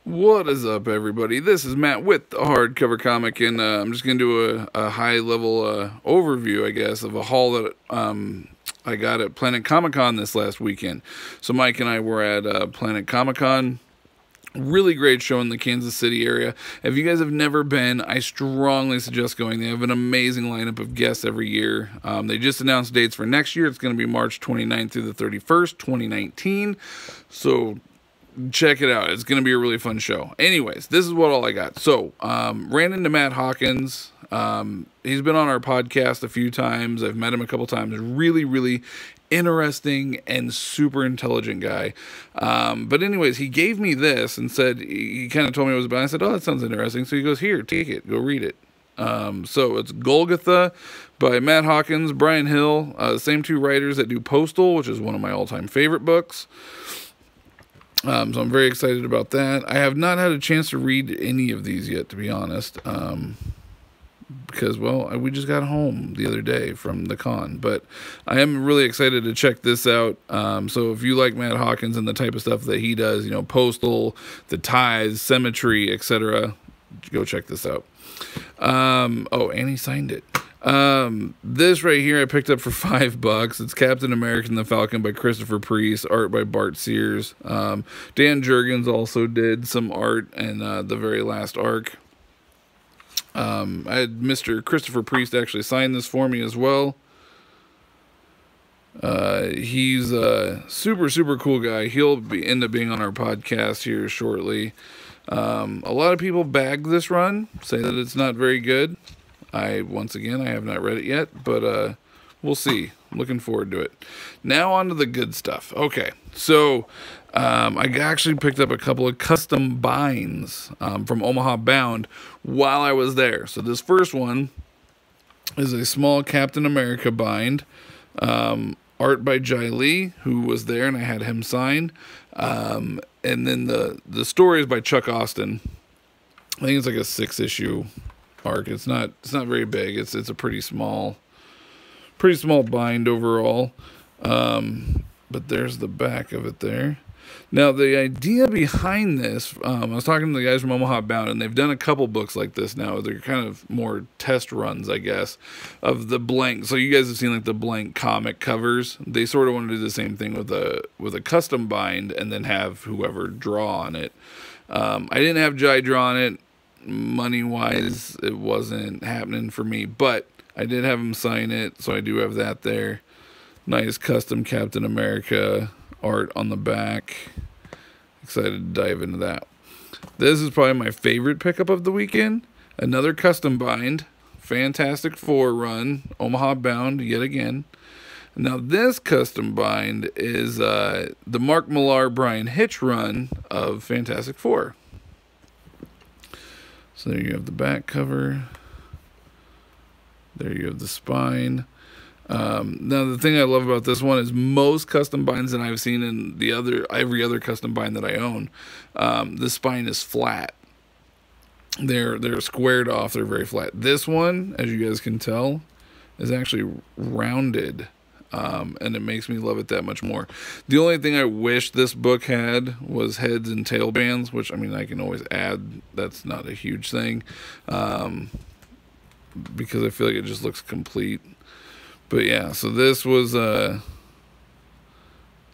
What is up, everybody? This is Matt with the Hardcover Comic, and I'm just going to do a high-level overview, I guess, of a haul that I got at Planet ComiCon this last weekend. So Mike and I were at Planet ComiCon. Really great show in the Kansas City area. If you guys have never been, I strongly suggest going. They have an amazing lineup of guests every year. They just announced dates for next year. It's going to be March 29th through the 31st, 2019. So check it out. It's going to be a really fun show. Anyways, this is what all I got. So, ran into Matt Hawkins. He's been on our podcast a few times. I've met him a couple times. Really, really interesting and super intelligent guy. But anyways, he gave me this and said, he kind of told me what it was about. I said, oh, that sounds interesting. So he goes, here, take it. Go read it. So it's Golgotha by Matt Hawkins, Brian Hill, same two writers that do Postal, which is one of my all-time favorite books. So I'm very excited about that. I have not had a chance to read any of these yet, to be honest, because, well, we just got home the other day from the con, but I am really excited to check this out. So if you like Matt Hawkins and the type of stuff that he does, you know, Postal, The Ties, Symmetry, etc., go check this out. Oh, and he signed it. This right here I picked up for $5. It's Captain America and the Falcon by Christopher Priest, art by Bart Sears. Dan Jurgens also did some art in the very last arc. I had Mr. Christopher Priest actually sign this for me as well. He's a super cool guy. He'll end up being on our podcast here shortly. A lot of people bag this run, say that it's not very good. Once again, I have not read it yet, but we'll see. I'm looking forward to it. Now on to the good stuff. Okay, so I actually picked up a couple of custom binds from Omaha Bound while I was there. So this first one is a small Captain America bind, art by Jai Lee, who was there, and I had him sign. And then the story is by Chuck Austin. I think it's like a 6-issue arc. It's not very big. It's a pretty small bind overall. But there's the back of it there. Now the idea behind this, I was talking to the guys from Omaha Bound, and they've done a couple books like this now. They're kind of more test runs, I guess, of the blank. So you guys have seen like the blank comic covers. They sort of want to do the same thing with a custom bind, and then have whoever draw on it. I didn't have Jai draw on it. Money-wise, it wasn't happening for me, but I did have him sign it, so I do have that there. Nice custom Captain America art on the back. Excited to dive into that. This is probably my favorite pickup of the weekend. Another custom bind. Fantastic Four run. Omaha Bound yet again. Now this custom bind is the Mark Millar Brian Hitch run of Fantastic Four. So there you have the back cover. There you have the spine. Now the thing I love about this one is most custom binds that I've seen in every other custom bind that I own, the spine is flat. They're squared off. They're very flat. This one, as you guys can tell, is actually rounded. And it makes me love it that much more. The only thing I wish this book had was heads and tail bands, which, I mean, I can always add. That's not a huge thing, because I feel like it just looks complete. But yeah, so this was the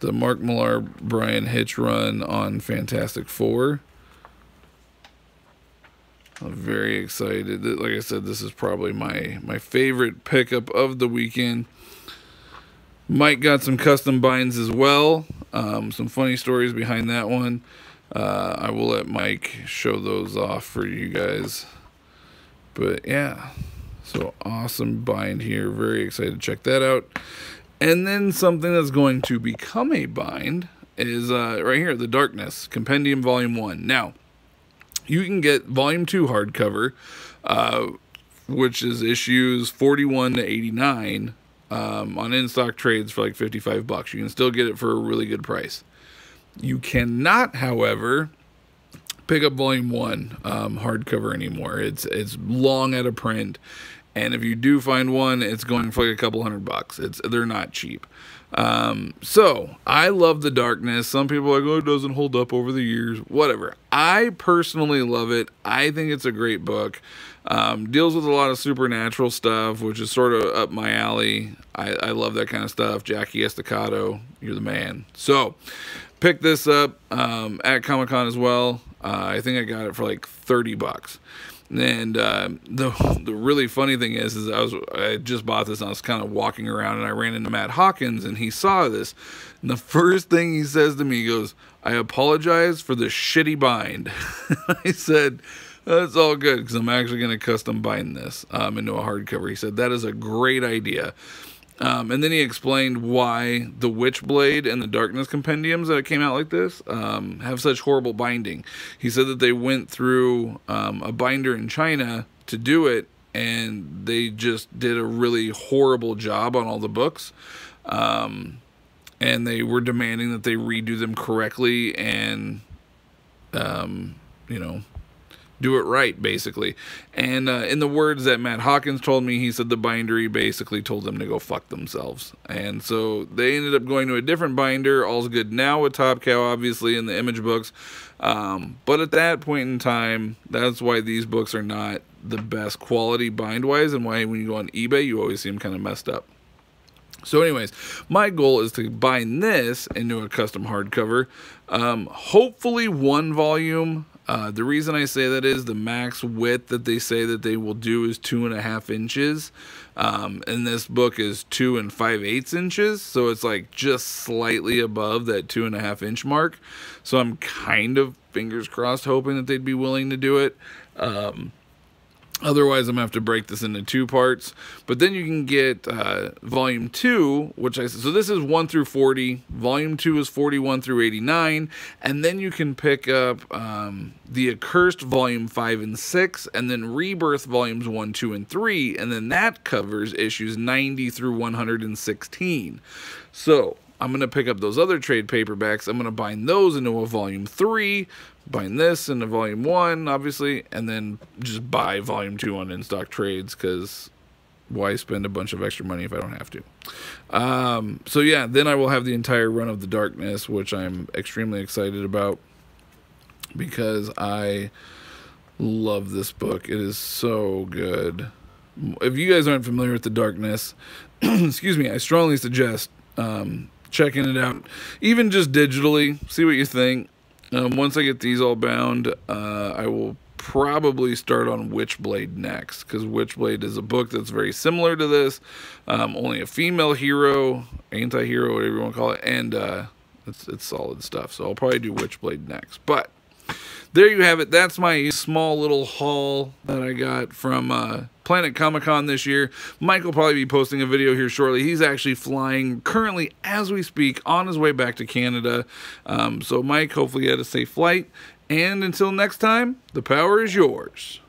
Mark Millar Brian Hitch run on Fantastic Four. I'm very excited. Like I said, this is probably my favorite pickup of the weekend. Mike got some custom binds as well. Some funny stories behind that one. I will let Mike show those off for you guys. But yeah, so awesome bind here. Very excited to check that out. And then something that's going to become a bind is right here, The Darkness, Compendium Volume 1. Now, you can get Volume 2 hardcover, which is issues 41 to 89, on in-stock trades for like $55. You can still get it for a really good price. You cannot, however, pick up Volume 1 hardcover anymore. It's long out of print, and if you do find one, it's going for like a couple $100. They're not cheap. So I love The Darkness. Some people are like, oh, it doesn't hold up over the years. Whatever. I personally love it. I think it's a great book. Deals with a lot of supernatural stuff, which is sort of up my alley. I love that kind of stuff. Jackie Estacado, you're the man. So pick this up at Comic-Con as well. I think I got it for like $30. And the really funny thing is I just bought this and I was kind of walking around and I ran into Matt Hawkins and he saw this. And the first thing he says to me, he goes, "I apologize for the shitty bind." I said, "That's all good because I'm actually going to custom bind this into a hardcover." He said, "That is a great idea." And then he explained why the Witchblade and the Darkness compendiums that came out like this have such horrible binding. He said that they went through a binder in China to do it, and they just did a really horrible job on all the books. And they were demanding that they redo them correctly and, you know, do it right, basically. And in the words that Matt Hawkins told me, he said the bindery basically told them to go fuck themselves. And so they ended up going to a different binder. All's good now with Top Cow, obviously, in the Image books. But at that point in time, that's why these books are not the best quality bind-wise, and why when you go on eBay, you always see them kind of messed up. So anyways, my goal is to bind this into a custom hardcover. Hopefully one volume. The reason I say that is the max width that they say that they will do is 2.5 inches. And this book is 2 5/8 inches. So it's like just slightly above that 2.5 inch mark. So I'm kind of fingers crossed hoping that they'd be willing to do it. Otherwise, I'm going to have to break this into 2 parts. But then you can get Volume 2, so this is 1 through 40. Volume 2 is 41 through 89. And then you can pick up The Accursed Volume 5 and 6, and then Rebirth Volumes 1, 2, and 3. And then that covers issues 90 through 116. So I'm going to pick up those other trade paperbacks. I'm going to bind those into a Volume 3, bind this into Volume 1, obviously, and then just buy Volume 2 on in-stock trades, because why spend a bunch of extra money if I don't have to? So yeah, then I will have the entire run of The Darkness, which I'm extremely excited about, because I love this book. It is so good. If you guys aren't familiar with The Darkness, excuse me, I strongly suggest checking it out, even just digitally. See what you think. Once I get these all bound, I will probably start on Witchblade next, because Witchblade is a book that's very similar to this, only a female hero, anti-hero, whatever you want to call it, and it's solid stuff. So I'll probably do Witchblade next. But there you have it. That's my small little haul that I got from Planet ComiCon this year. Mike will probably be posting a video here shortly. He's actually flying currently as we speak on his way back to Canada. So Mike, hopefully you had a safe flight. And until next time, the power is yours.